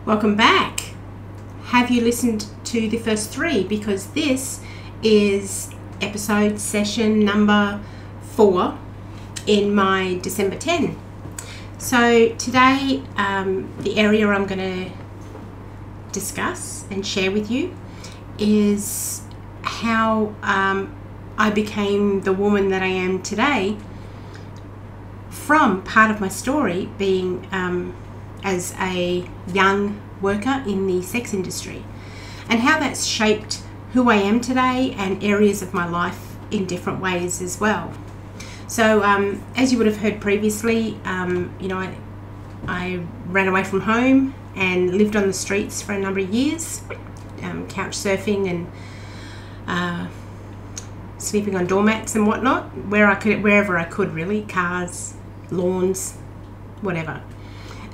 Welcome back. Have you listened to the first 3? Because this is episode session number 4 in my December 10. So today the area I'm going to discuss and share with you is how I became the woman that I am today from part of my story being as a young worker in the sex industry, and how that's shaped who I am today and areas of my life in different ways as well. So as you would have heard previously, I ran away from home and lived on the streets for a number of years, couch surfing and sleeping on doormats and whatnot, wherever I could really, cars, lawns, whatever.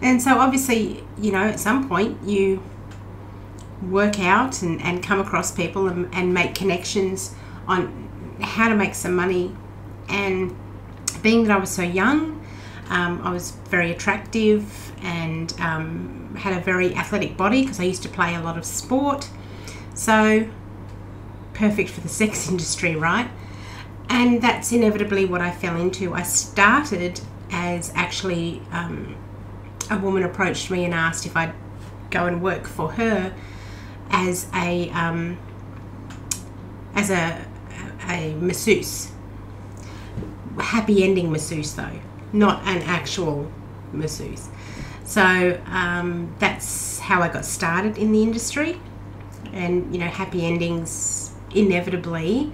And so obviously, at some point you work out and come across people and make connections on how to make some money. And being that I was so young, I was very attractive and had a very athletic body because I used to play a lot of sport. So perfect for the sex industry, right? And that's inevitably what I fell into. I started as actually a woman approached me and asked if I'd go and work for her as a masseuse. Happy ending masseuse though, not an actual masseuse. So that's how I got started in the industry. And happy endings inevitably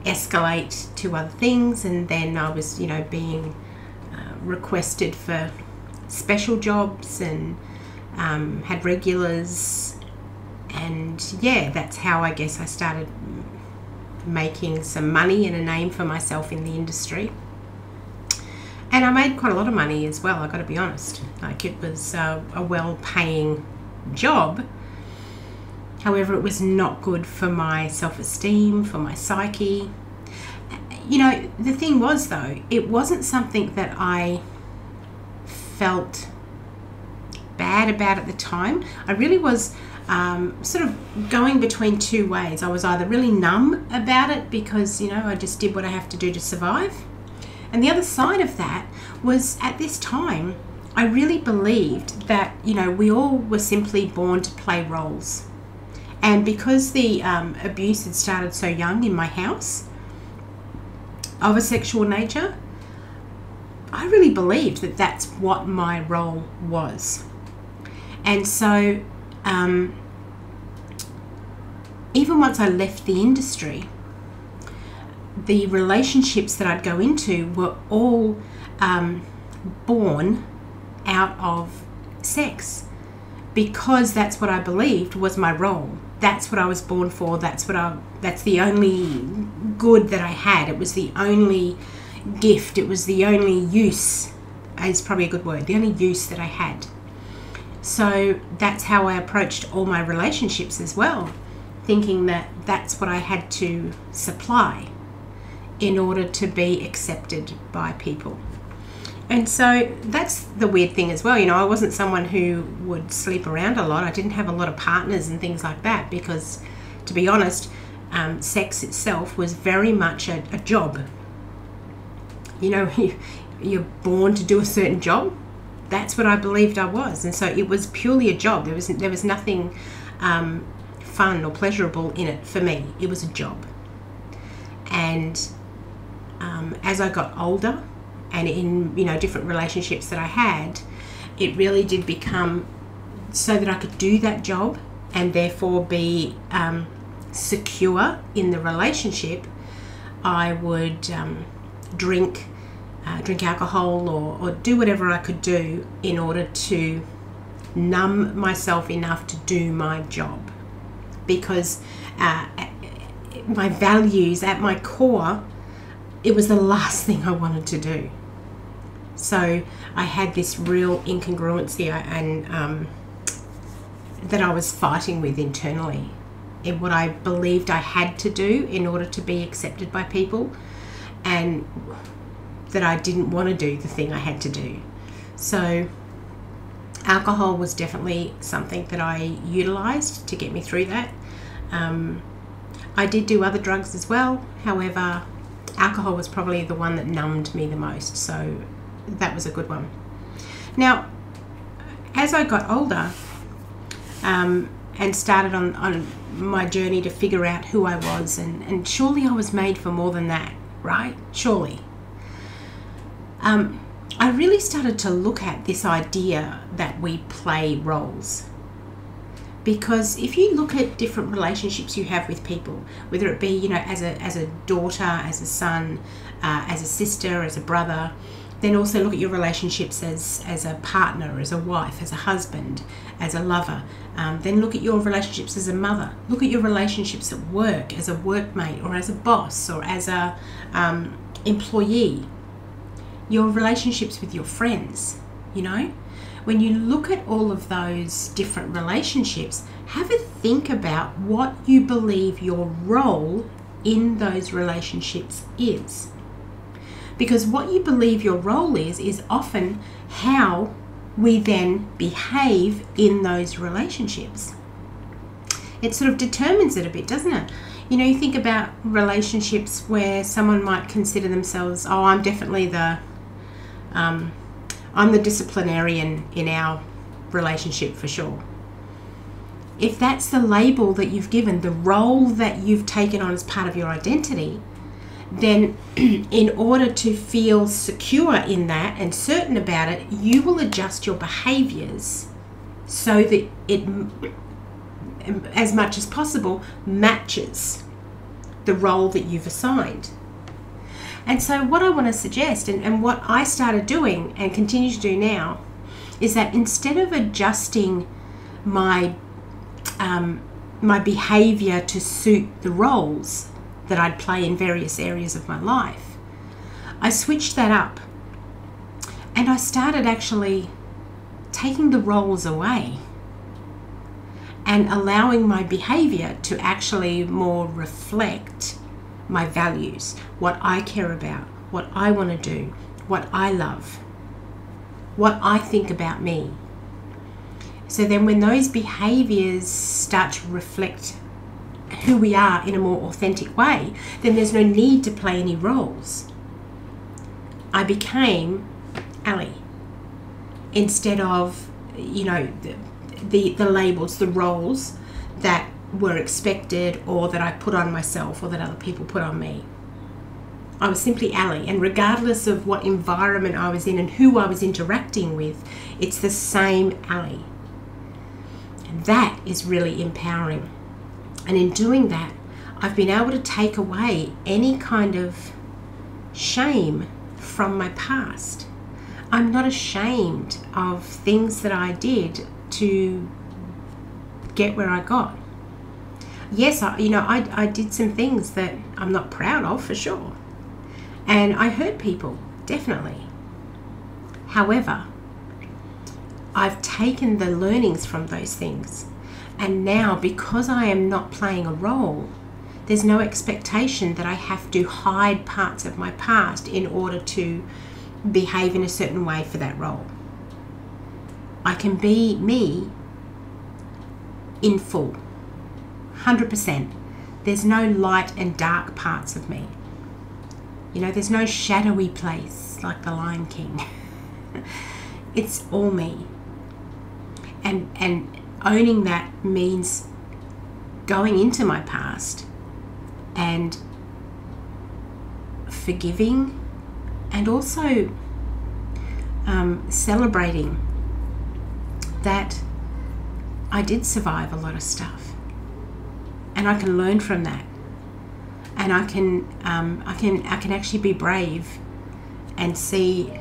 escalate to other things, and then I was being requested for special jobs and had regulars, and that's how I guess I started making some money and a name for myself in the industry. And I made quite a lot of money as well, I got to be honest. Like, it was a well-paying job. However, it was not good for my self-esteem, for my psyche. The thing was though, it wasn't something that I felt bad about at the time. I really was sort of going between two ways. I was either really numb about it because I just did what I have to do to survive, and the other side of that was, at this time I really believed that we all were simply born to play roles. And because the abuse had started so young in my house of a sexual nature, I really believed that that's what my role was. And so even once I left the industry, the relationships that I'd go into were all born out of sex, because that's what I believed was my role. That's what I was born for. That's the only good that I had. It was the only gift. It was the only use, is probably a good word, the only use that I had. So that's how I approached all my relationships as well, thinking that that's what I had to supply in order to be accepted by people. And so that's the weird thing as well. I wasn't someone who would sleep around a lot. I didn't have a lot of partners and things like that because, to be honest, sex itself was very much a job. You're born to do a certain job. That's what I believed I was. And so it was purely a job. There was nothing fun or pleasurable in it for me. It was a job. And as I got older, and in different relationships that I had, it really did become so that I could do that job and therefore be secure in the relationship. I would drink alcohol or do whatever I could do in order to numb myself enough to do my job, because my values at my core, it was the last thing I wanted to do. So I had this real incongruency and that I was fighting with internally, in what I believed I had to do in order to be accepted by people, and that I didn't want to do the thing I had to do. So Alcohol was definitely something that I utilized to get me through that. I did do other drugs as well. However, alcohol was probably the one that numbed me the most. So that was a good one. Now, as I got older and started on my journey to figure out who I was, and surely I was made for more than that, right? Surely. I really started to look at this idea that we play roles. Because if you look at different relationships you have with people, whether it be, you know, as a daughter, as a son, as a sister, as a brother, then also look at your relationships as a partner, as a wife, as a husband, as a lover. Then look at your relationships as a mother. Look at your relationships at work, as a workmate, or as a boss, or as a employee. Your relationships with your friends, you know. When you look at all of those different relationships, have a think about what you believe your role in those relationships is. Because what you believe your role is often how we then behave in those relationships. It sort of determines it a bit, doesn't it? You know, you think about relationships where someone might consider themselves, oh, I'm definitely I'm the disciplinarian in our relationship for sure. If that's the label that you've given, the role that you've taken on as part of your identity, then in order to feel secure in that and certain about it, you will adjust your behaviors so that it, as much as possible, matches the role that you've assigned. And so what I want to suggest, and what I started doing and continue to do now, is that instead of adjusting my behavior to suit the roles that I'd play in various areas of my life, I switched that up. And I started actually taking the roles away and allowing my behavior to actually more reflect my values, what I care about, what I want to do, what I love, what I think about me. So then when those behaviors start to reflect who we are in a more authentic way, then there's no need to play any roles. I became Ali instead of, you know, the labels, the roles that were expected or that I put on myself or that other people put on me. I was simply Ali, and regardless of what environment I was in and who I was interacting with, it's the same Ali. And that is really empowering. And in doing that, I've been able to take away any kind of shame from my past. I'm not ashamed of things that I did to get where I got. Yes, I did some things that I'm not proud of, for sure. And I hurt people, definitely. However, I've taken the learnings from those things. And now, because I am not playing a role, there's no expectation that I have to hide parts of my past in order to behave in a certain way for that role. I can be me in full. 100%. There's no light and dark parts of me. You know, there's no shadowy place like the Lion King. It's all me. And owning that means going into my past and forgiving and also celebrating that I did survive a lot of stuff. And I can learn from that, and I can actually be brave and see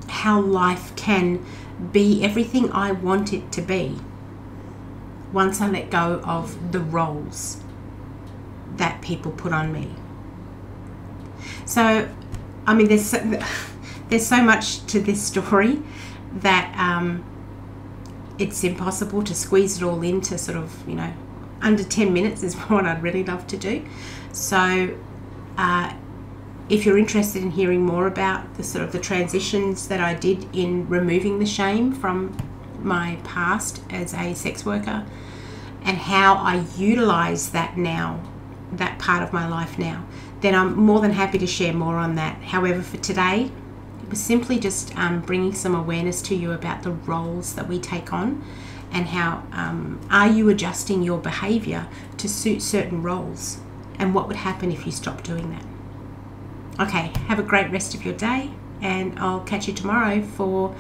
how life can be everything I want it to be once I let go of the roles that people put on me. So, I mean, there's so much to this story that it's impossible to squeeze it all into sort of, you know, under 10 minutes is what I'd really love to do. So if you're interested in hearing more about the sort of the transitions that I did in removing the shame from my past as a sex worker and how I utilize that now, that part of my life now, then I'm more than happy to share more on that. However, for today, it was simply just bringing some awareness to you about the roles that we take on and how are you adjusting your behavior to suit certain roles, and what would happen if you stopped doing that. Okay, have a great rest of your day, and I'll catch you tomorrow for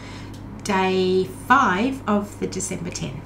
day 5 of the December 10.